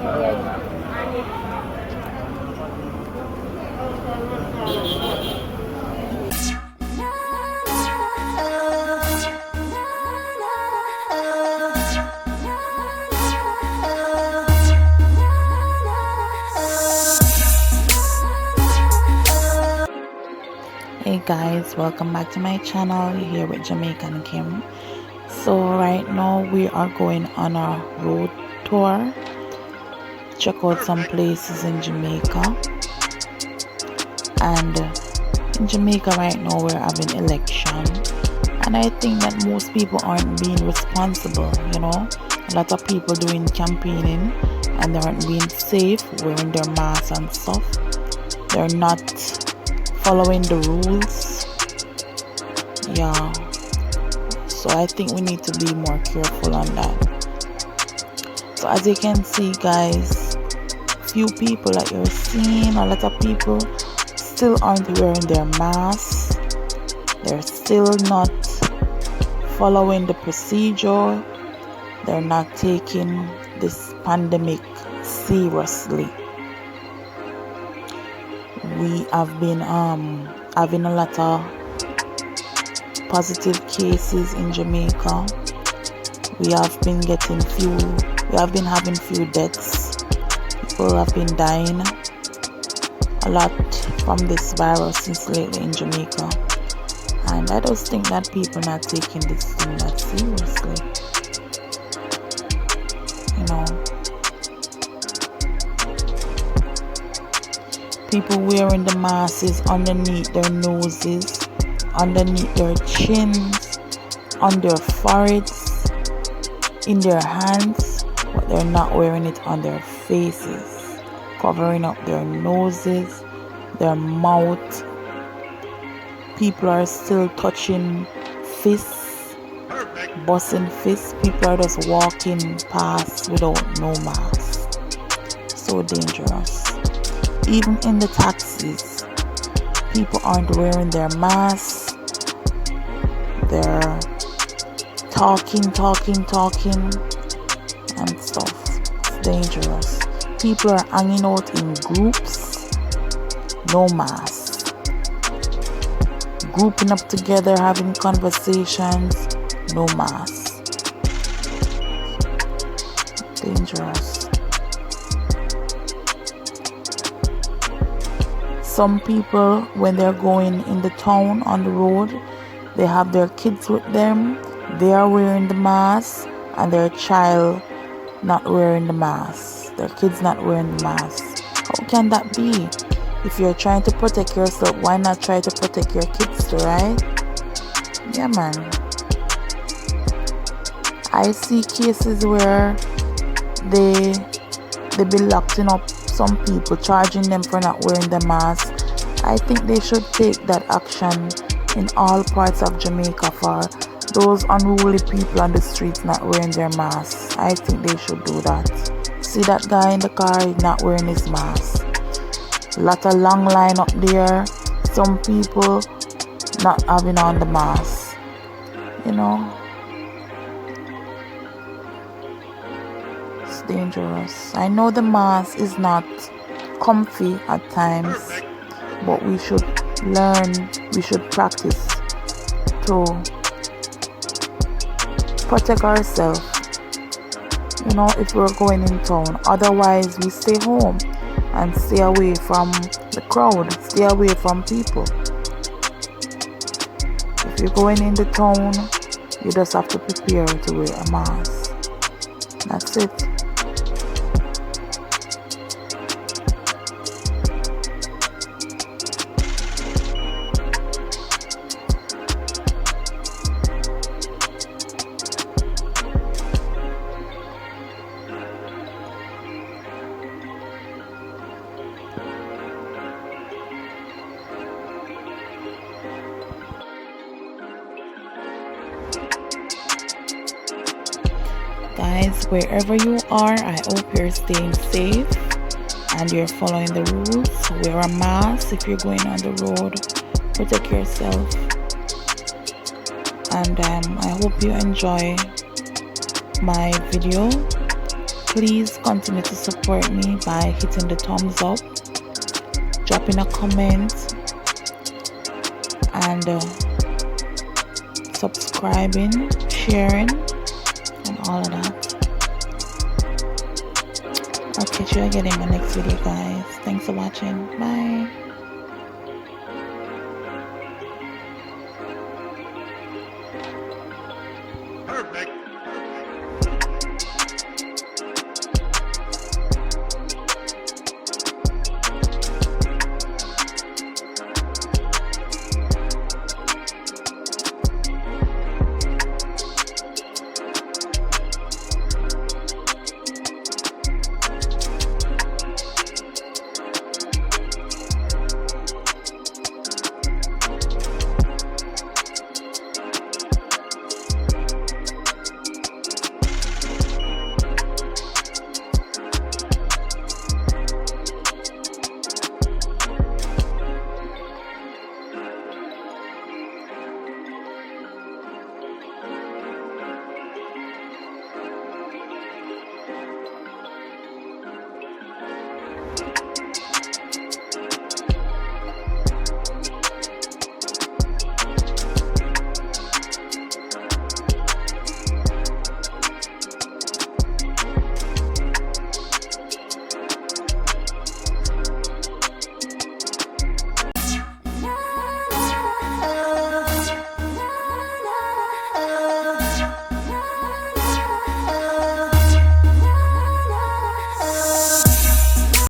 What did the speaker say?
Hey guys, welcome back to my channel. You're here with Jamaican Kim. So right now we are going on a road tour. Check out some places in Jamaica. And in Jamaica right now we're having election. And I think that most people aren't being responsible, you know. A lot of people doing campaigning and they aren't being safe, wearing their masks and stuff. They're not following the rules. Yeah, so I think we need to be more careful on that. So as you can see guys, few people that you're seeing, a lot of people still aren't wearing their masks. They're still not following the procedure. They're not taking this pandemic seriously. We have been having a lot of positive cases in Jamaica. We have been having few deaths. People have been dying a lot from this virus since lately in Jamaica. And I just think that people not taking this thing that seriously. You know. People wearing the masks underneath their noses, underneath their chins, on their foreheads, in their hands, but they're not wearing it on their faces, covering up their noses, their mouth. People are still touching fists, busting fists. People are just walking past without no mask. So dangerous. Even in the taxis, people aren't wearing their masks. They're talking and stuff. It's dangerous. People are hanging out in groups, no masks. Grouping up together, having conversations, no masks. Dangerous. Some people, when they're going in the town on the road, they have their kids with them. They are wearing the mask and their child not wearing the mask. Their kids not wearing the mask. How can that be? If you're trying to protect yourself, why not try to protect your kids too, right? Yeah, man. I see cases where they be locking up some people, charging them for not wearing the mask. I think they should take that action in all parts of Jamaica for those unruly people on the streets not wearing their masks. I think they should do that. See that guy in the car, he's not wearing his mask. Lot of long line up there. Some people not having on the mask. You know, it's dangerous. I know the mask is not comfy at times, but we should learn, we should practice to protect ourselves, you know, if we're going in town. Otherwise we stay home and stay away from the crowd, stay away from people. If you're going in the town, you just have to prepare to wear a mask. That's it. Guys, wherever you are, I hope you're staying safe and you're following the rules. Wear a mask if you're going on the road. Protect yourself. And I hope you enjoy my video. Please continue to support me by hitting the thumbs up, dropping a comment, and subscribing, sharing, and all of that. I'll catch you again in my next video, guys. Thanks for watching. Bye.